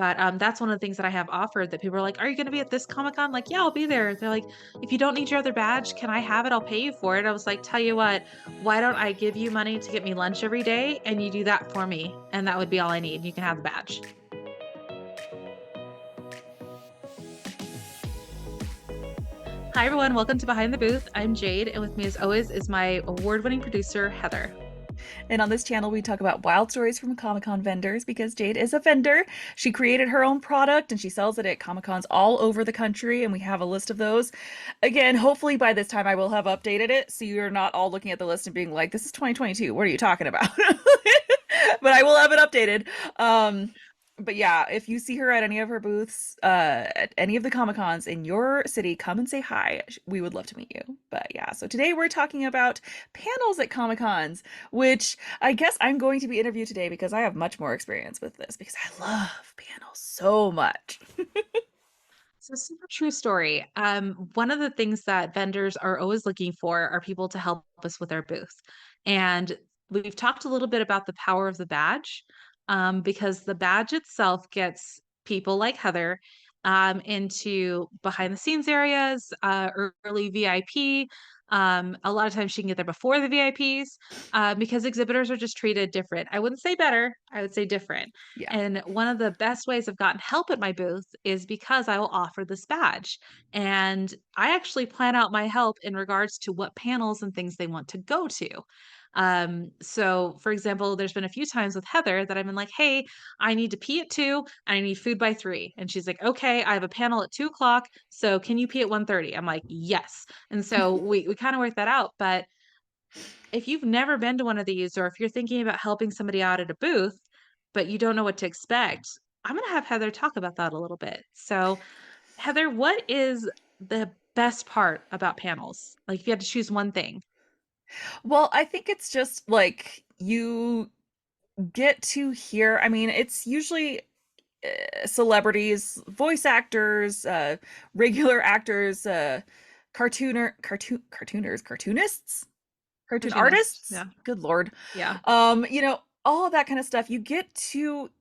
But that's one of the things that I have offered that people are like, "Are you going to be at this Comic Con?" Like, "Yeah, I'll be there." They're like, "If you don't need your other badge, can I have it? I'll pay you for it." I was like, "Tell you what, why don't I give you money to get me lunch every day and you do that for me? And that would be all I need. You can have the badge." Hi, everyone. Welcome to Behind the Booth. I'm Jade, and with me, as always, is my award winning producer, Heather. And on this channel, we talk about wild stories from Comic-Con vendors because Jade is a vendor. She created her own product and she sells it at Comic-Cons all over the country, and we have a list of those. Again, hopefully by this time I will have updated it so you're not all looking at the list and being like, this is 2022. What are you talking about? But I will have it updated. But yeah, if you see her at any of her booths, at any of the Comic Cons in your city, come and say hi. We would love to meet you. But yeah, so today we're talking about panels at Comic Cons, which I guess I'm going to be interviewed today because I have much more experience with this because I love panels so much. So, super true story. One of the things that vendors are always looking for are people to help us with our booth. And we've talked a little bit about the power of the badge, because the badge itself gets people like Heather into behind the scenes areas, early VIP. A lot of times she can get there before the VIPs, because exhibitors are just treated different. I wouldn't say better, I would say different. Yeah. And one of the best ways I've gotten help at my booth is because I will offer this badge. And I actually plan out my help in regards to what panels and things they want to go to. So for example, there's been a few times with Heather that I've been like, "Hey, I need to pee at 2 and I need food by 3." And she's like, "Okay, I have a panel at 2 o'clock. So can you pee at 1:30?" I'm like, "Yes." And so we kind of work that out. But if you've never been to one of these, or if you're thinking about helping somebody out at a booth, but you don't know what to expect, I'm gonna have Heather talk about that a little bit. So, Heather, what is the best part about panels? Like, if you had to choose one thing. Well, I think it's just like you get to hear, I mean, it's usually celebrities, voice actors, regular actors, cartoonists, cartoon Cartoonist. artists. Yeah. Good Lord. Yeah. All of that kind of stuff. You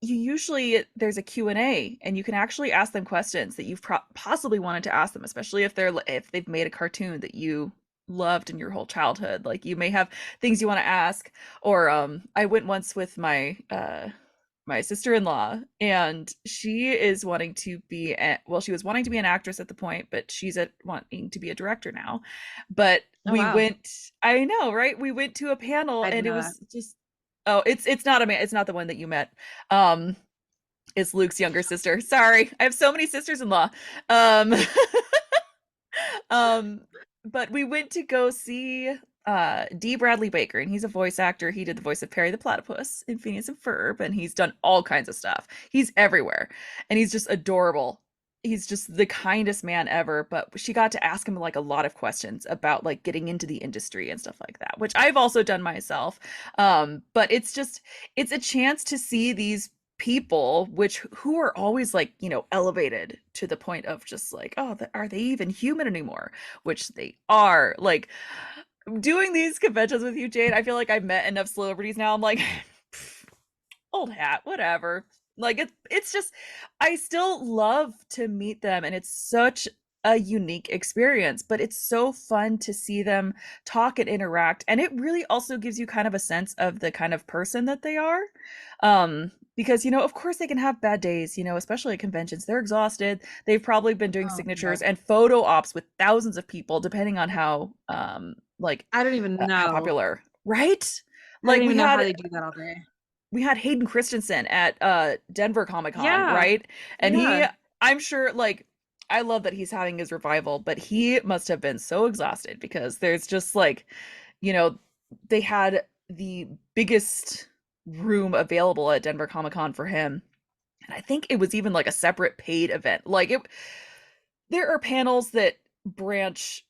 usually there's a Q&A and you can actually ask them questions that you've possibly wanted to ask them, especially if they've made a cartoon that you loved in your whole childhood. Like you may have things you want to ask, or I went once with my sister-in-law, and she is wanting to be well, she was wanting to be an actress at the point, but she's wanting to be a director now. But Oh, we wow. went, I know, right? We went to a panel I didn't and it know that. was just, oh, it's not a man, it's not the one that you met. Um it's Luke's younger sister. Sorry. I have so many sisters-in-law. Um um, but we went to go see D. Bradley Baker, and he's a voice actor. He did the voice of Perry the Platypus in Phineas and Ferb, and he's done all kinds of stuff. He's everywhere, and he's just adorable. He's just the kindest man ever. But she got to ask him like a lot of questions about like getting into the industry and stuff like that, which I've also done myself. But it's a chance to see these people who are always like elevated to the point of just like, oh, are they even human anymore, which they are. Like doing these conventions with you, Jade, I feel like I've met enough celebrities now. I'm like, old hat, whatever. Like it's just, I still love to meet them, and it's such a unique experience, but it's so fun to see them talk and interact, and it really also gives you kind of a sense of the kind of person that they are. Because of course they can have bad days, especially at conventions. They're exhausted. They've probably been doing Oh, God. signatures and photo ops with thousands of people, depending on how like I don't even how know. popular, right? I don't Like even know how they do that all day. we had Hayden Christensen at Denver Comic Con, Yeah. right? And Yeah. I'm sure, like, I love that he's having his revival, but he must have been so exhausted because there's just like, you know, they had the biggest room available at Denver Comic Con for him. And I think it was even like a separate paid event. There are panels that branch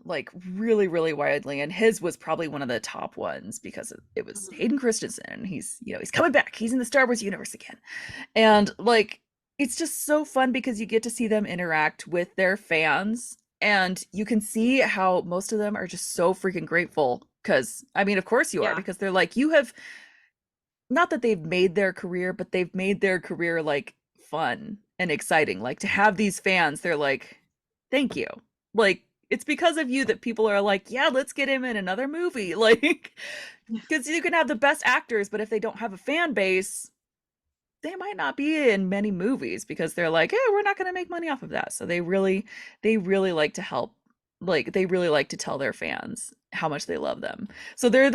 like really, really widely, and his was probably one of the top ones because it was Mhm. Hayden Christensen. He's coming back. He's in the Star Wars universe again. And like it's just so fun because you get to see them interact with their fans, and you can see how most of them are just so freaking grateful because I mean, of course you are, Yeah. because they're like, you have not that they've made their career, but they've made their career like fun and exciting. Like to have these fans, they're like, thank you. Like it's because of you that people are like, yeah, let's get him in another movie. Like, because you can have the best actors, but if they don't have a fan base, they might not be in many movies because they're like, yeah, we're not going to make money off of that. So they really like to help. Like they really like to tell their fans how much they love them. So there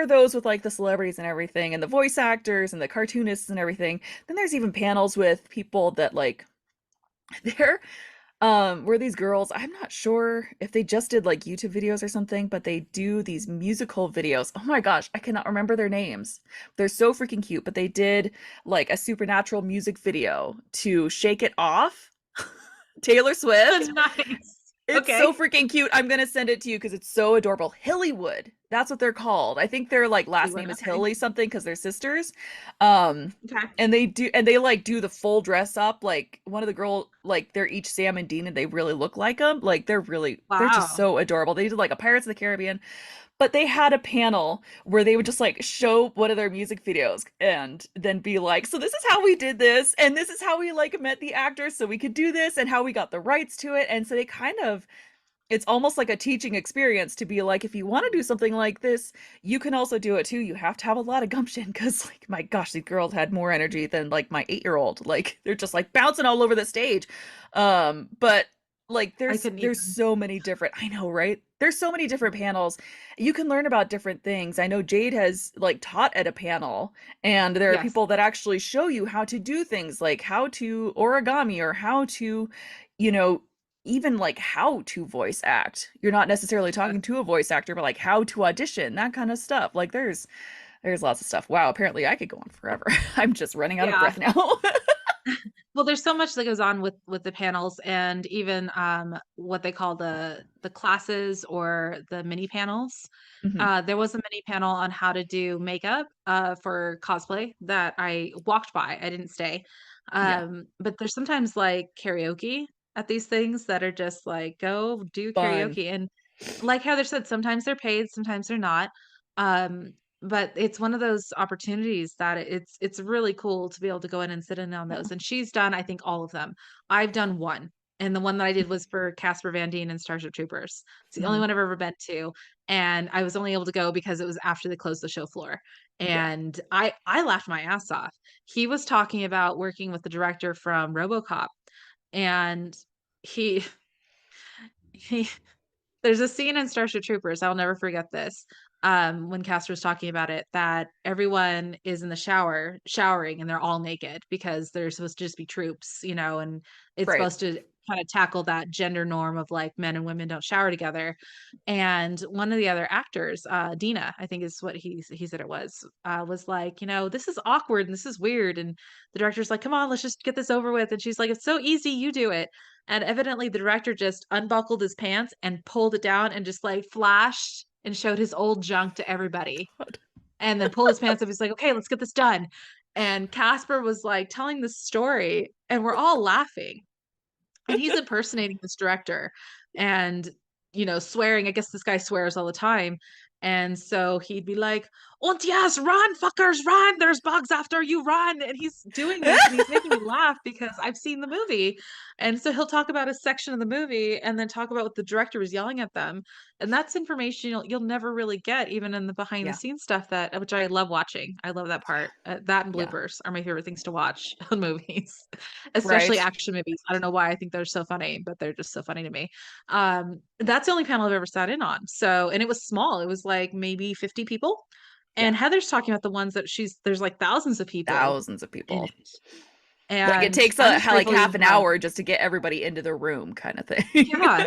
are those with like the celebrities and everything and the voice actors and the cartoonists and everything. Then there's even panels with people that like they're were these girls, I'm not sure if they just did like YouTube videos or something, but they do these musical videos. Oh my gosh, I cannot remember their names. They're so freaking cute, but they did like a supernatural music video to Shake It Off, Taylor Swift. Nice. It's so Okay. freaking cute. I'm gonna send it to you because it's so adorable. Hillywood. That's what they're called. I think their like last Hollywood, name is okay. Hilly something because they're sisters. Um, Okay. and they like do the full dress up. Like one of the girl, like they're each Sam and Dean, and they really look like them. Like they're just Wow. so adorable. They did like a Pirates of the Caribbean, but they had a panel where they would just like show one of their music videos and then be like, so this is how we did this, and this is how we like met the actors so we could do this, and how we got the rights to it. And so they kind of it's almost like a teaching experience to be like, if you want to do something like this, you can also do it too. You have to have a lot of gumption because, like, my gosh, these girls had more energy than like my 8-year-old. Like, they're just like bouncing all over the stage. But like, I couldn't there's even. so many different. I know, right? There's so many different panels. You can learn about different things. I know Jade has like taught at a panel, and there are Yes. people that actually show you how to do things like how to origami or how to, you know, even like how to voice act. You're not necessarily Yes. talking to a voice actor, but like how to audition, that kind of stuff. Like there's lots of stuff. Wow, apparently I could go on forever. I'm just running out of Yeah. breath now. Well, there's so much that goes on with the panels and even what they call the classes or the mini panels. Hmm. There was a mini panel on how to do makeup for cosplay that I walked by. I didn't stay. Yeah, But there's sometimes like karaoke at these things that are just like go do fun. karaoke. And like Heather said, sometimes they're paid, sometimes they're not. Um, but it's one of those opportunities that it's really cool to be able to go in and sit in on Yeah. those. And she's done, I think, all of them. I've done one, and the one that I did was for Casper Van Dien and Starship Troopers. It's the only Hmm. one I've ever been to, and I was only able to go because it was after they closed the show floor. Yeah. And I laughed my ass off. He was talking about working with the director from RoboCop, and he he there's a scene in Starship Troopers, I'll never forget this, when Casper's talking about it, that everyone is in the shower showering, and they're all naked because they're supposed to just be troops, and it's Right. supposed to kinda tackle that gender norm of, like, men and women don't shower together, and one of the other actors, Dina, I think is what he said it was like, "This is awkward and this is weird," and the director's like, "Come on, let's just get this over with," and she's like, "It's so easy, you do it." And evidently the director just unbuckled his pants and pulled it down and just, like, flashed and showed his old junk to everybody, God. and then pulled his pants up. He's like, "Okay, let's get this done." And Casper was, like, telling this story, and we're all laughing, and he's impersonating this director and, swearing. I guess this guy swears all the time, and so he'd be like, "Und yes, run, fuckers, run! There's bugs after you, run!" And he's doing these, and he's making me laugh because I've seen the movie, and so he'll talk about a section of the movie and then talk about what the director was yelling at them, and that's information you'll never really get even in the behind the Yeah. scenes stuff that which I love watching. I love that part. That and Yeah. bloopers are my favorite things to watch on movies. Especially Right. action movies. I don't know why I think they're so funny, but they're just so funny to me. That's the only panel I've ever sat in on. So and it was small. It was like maybe 50 people. Yeah. And Heather's talking about the ones that there's like thousands of people Thousands of in people. it. Like it And takes I'm a just like grateful you half an have. hour just to get everybody into the room kind of thing. Yeah.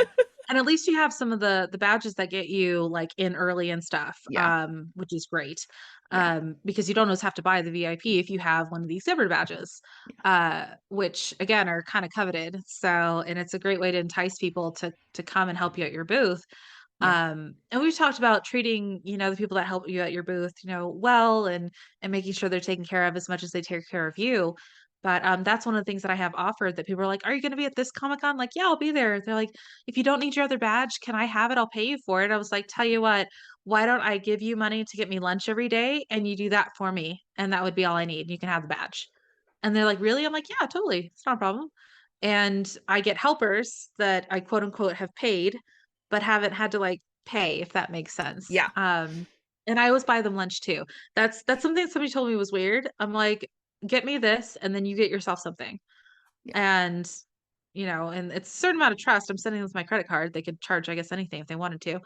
And at least you have some of the badges that get you, like, in early and stuff, Yeah. which is great, Yeah. because you don't always have to buy the VIP if you have one of the exhibitor badges, Yeah. which, again, are kinda coveted, so and it's a great way to entice people to come and help you at your booth, Yeah. and we've talked about treating, the people that help you at your booth, well, and making sure they're taken care of as much as they take care of you, But, that's one of the things that I have offered that people are like, "Are you gonna be at this Comic-Con?" Like, "Yeah, I'll be there." They're like, "If you don't need your other badge, can I have it? I'll pay you for it." I was like, "Tell you what, why don't I give you money to get me lunch every day, and you do that for me, and that would be all I need, you can have the badge." And they're like, "Really?" I'm like, "Yeah, totally. It's not a problem." And I get helpers that I quote unquote have paid, but haven't had to like pay, if that makes sense. Yeah. And I always buy them lunch too. That's something somebody told me was weird. I'm like, get me this, and then you get yourself something. Yeah. And and it's a certain amount of trust. I'm sending them with my credit card. They could charge, I guess, anything if they wanted to.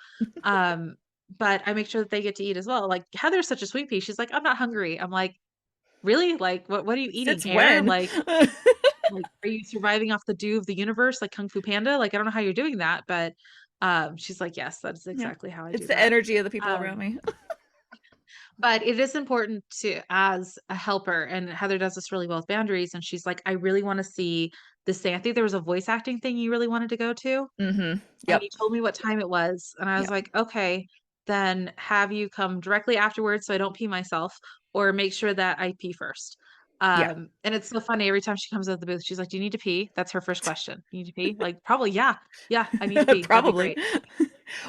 Um, but I make sure that they get to eat as well. Like Heather's such a sweet pea. She's like, I'm not hungry. I'm like, really? Like, what are you eating? Since Air? when? Like, are you surviving off the dew of the universe like Kung Fu Panda? Like, I don't know how you're doing that, but, she's like, "Yes, that is Yeah. exactly how I It's do the that." energy of the people around Um, me. but it is important to as a helper, and Heather does this really well with boundaries, and she's like, "I really wanna see this thing." I think there was a voice acting thing you really wanted to go to? Mhm. And you Yep. told me what time it was, and I was Yep. like, "Okay, then have you come directly afterwards so I don't pee myself, or make sure that I pee first." Yeah. And it's so funny every time she comes out of the booth, she's like, "Do you need to pee?" That's her first question. "You need to pee?" Like, "Probably, yeah. Yeah, I need to pee. That'd be Probably. great."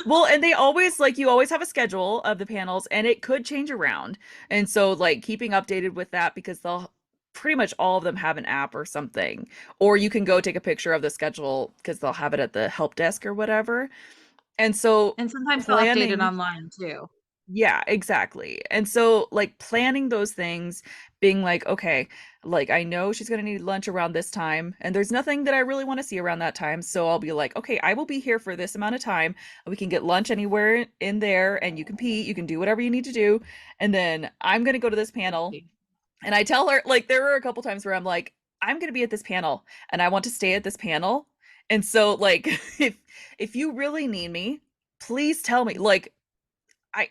Well, and they always like you always have a schedule of the panels and it could change around. And so like keeping updated with that because they'll pretty much all of them have an app or something. Or you can go take a picture of the schedule because they'll have it at the help desk or whatever. And so And sometimes they'll update it planning online too. yeah, exactly. And so, like, planning those things, being like, okay, like, I know she's gonna need lunch around this time, and there's nothing that I really want to see around that time. So I'll be like, okay, I will be here for this amount of time. We can get lunch anywhere in there, and you can pee, you can do whatever you need to do. And then I'm gonna go to this panel. And I tell her, like, there were a couple times where I'm like, I'm gonna be at this panel, and I want to stay at this panel. And so, like, if you really need me, please tell me. Like, I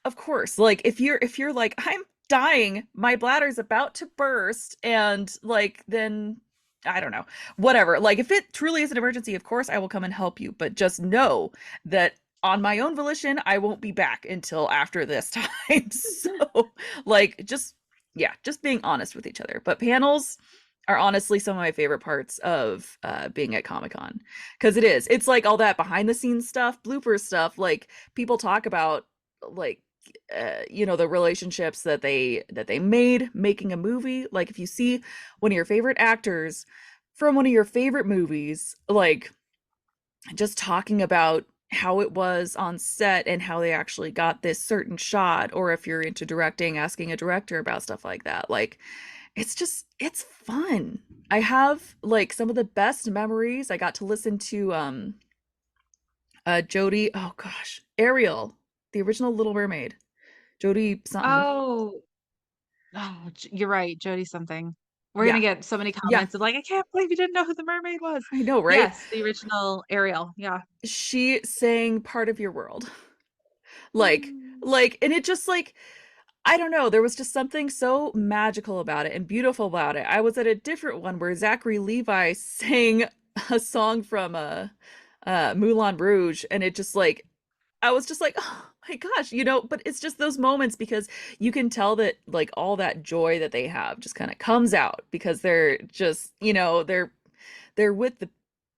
of course, like if you're like, "I'm dying, my bladder's about to burst," and like then I don't know, whatever. Like if it truly is an emergency, of course I will come and help you, but just know that on my own volition, I won't be back until after this time. So, like just yeah, just being honest with each other. But panels are honestly some of my favorite parts of being at Comic-Con because it's like all that behind the scenes stuff, blooper stuff, like people talk about like the relationships that they made making a movie. Like if you see one of your favorite actors from one of your favorite movies, like just talking about how it was on set and how they actually got this certain shot, or if you're into directing, asking a director about stuff like that. Like it's fun. I have like some of the best memories. I got to listen to Jodie, oh gosh, Ariel, the original Little Mermaid. Jodie something. Oh, you're right, Jody something. We're gonna Yeah. get so many Yeah. comments of like, "I can't believe you didn't know who the mermaid was." I know, right? Yes, the original Ariel, yeah. She sang Part of Your World. Like Mm. like and it just like I don't know, there was just something so magical about it and beautiful about it. I was at a different one where Zachary Levi sang a song from Moulin Rouge, and it just like I was just like, oh my gosh, but it's just those moments because you can tell that like all that joy that they have just kind of comes out because they're just, they're with the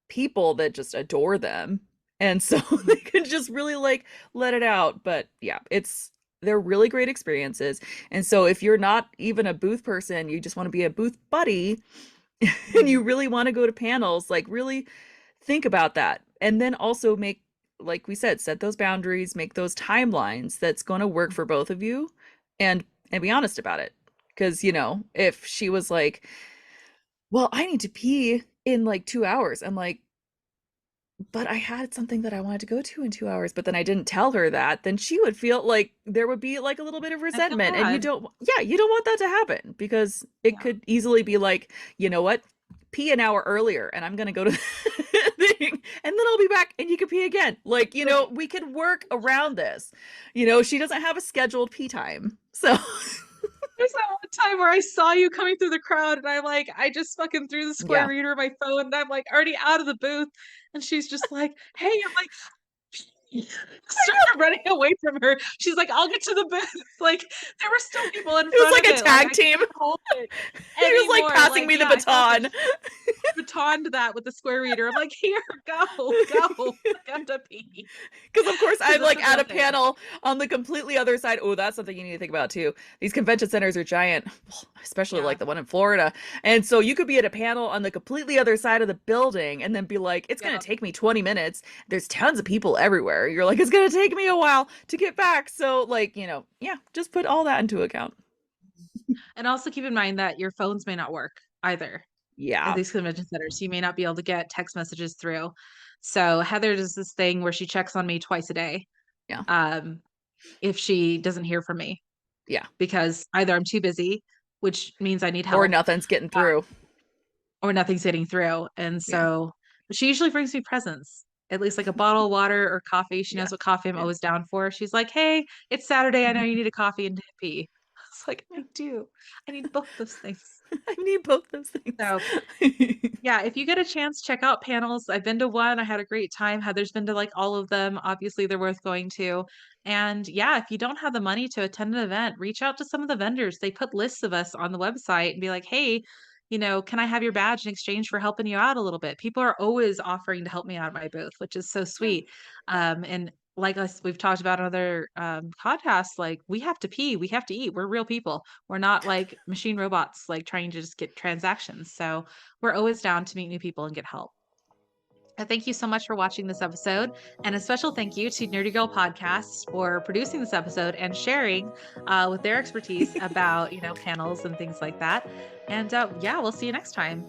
people that just adore them. And so they Mhm. can just really like let it out. But yeah, they're really great experiences. And so if you're not even a booth person, you just want to be a booth buddy and Mhm. you really want to go to panels, like really think about that. And then also make, like we said, set those boundaries, make those timelines that's going to work for both of you and be honest about it. Because, if she was like, well, I need to pee in like 2 hours, I'm like, but I had something that I wanted to go to in 2 hours, but then I didn't tell her that, then she would feel like there would be like a little bit of I feel resentment. And bad. you don't want that to happen because it Yeah. could easily be like, you know what? Pee an hour earlier and I'm going to go to the thing and then I'll be back and you can pee again. Like, Right. we can work around this. She doesn't have a scheduled pee time. So, There's that one time where I saw you coming through the crowd, and I'm like, I just fucking threw the square yeah. reader of my phone, and I'm, like, already out of the booth, and she's just like, "Hey," I'm like, Started running away from her. She's like, "I'll get to the booth." Like, there were still people in It was front of like a it, like, tag I team. couldn't hold it He was like anymore, passing like, me the yeah, I felt like baton. I batoned that with the square reader. I'm like, "Here, go, go. I got to pee." Because of course Because I'm it's like a at real a thing. panel on the completely other side. Oh, that's something you need to think about too. These convention centers are giant, especially Yeah, like the one in Florida. And so you could be at a panel on the completely other side of the building and then be like, it's yeah. going to take me 20 minutes. There's tons of people everywhere. You're like, it's going to take me a while to get back. So, like, yeah, just put all that into account. And also keep in mind that your phones may not work either at Yeah. these convention centers. You may not be able to get text messages through. So Heather does this thing where she checks on me twice a day, Yeah. um, if she doesn't hear from me, Yeah. because either I'm too busy, which means I need Or help, nothing's getting uh, through. or nothing's getting through. And Yeah. so she usually brings me presents, at least like a bottle of water or coffee. She Yeah. knows what coffee I'm Yeah. always down for. She's like, "Hey, it's Saturday. I know you need a coffee and pee." I was like, Yeah. "I do. I need both those things." I need both those things. So yeah, if you get a chance, check out panels. I've been to one, I had a great time. Heather's been to, like, all of them. Obviously, they're worth going to. And, yeah, if you don't have the money to attend an event, reach out to some of the vendors. They put lists of us on the website and be like, "Hey, can I have your badge in exchange for helping you out a little bit?" People are always offering to help me out at my booth, which is so Yeah. sweet. And like us we've talked about in other, podcasts, like, we have to pee, we have to eat. We're real people. We're not like machine robots, like, trying to just get transactions. So we're always down to meet new people and get help. Thank you so much for watching this episode. And a special thank you to Nerdy Girl Podcasts for producing this episode and sharing with their expertise about, panels and things like that. And yeah, we'll see you next time.